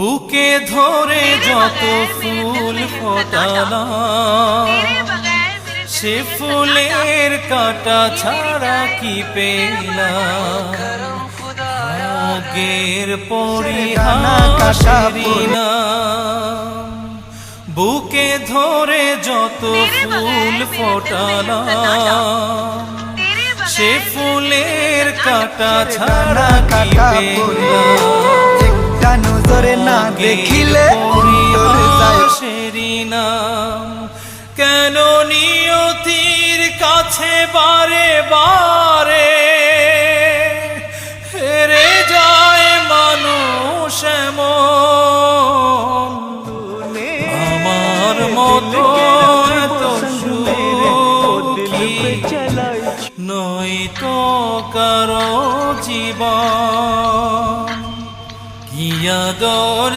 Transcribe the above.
বুকে ধরে যত ফুল ফোটালাম, সে ফুলের কাঁটা ছাড়া কি পেলাম? আগের পরিহাসেরই নাম। বুকে ধরে যত ফুল ফোটালাম, সে ফুলের কাঁটা ছাড়া কি পেলাম? নজরে না দেখিলে পরিহাসেরই নাম। কেন নিয়তির কাছে বারে বারে হেরে যায় মানুষ এমন? আমার মতো এত সুখী নয়তো কারো জীবন। কি আদর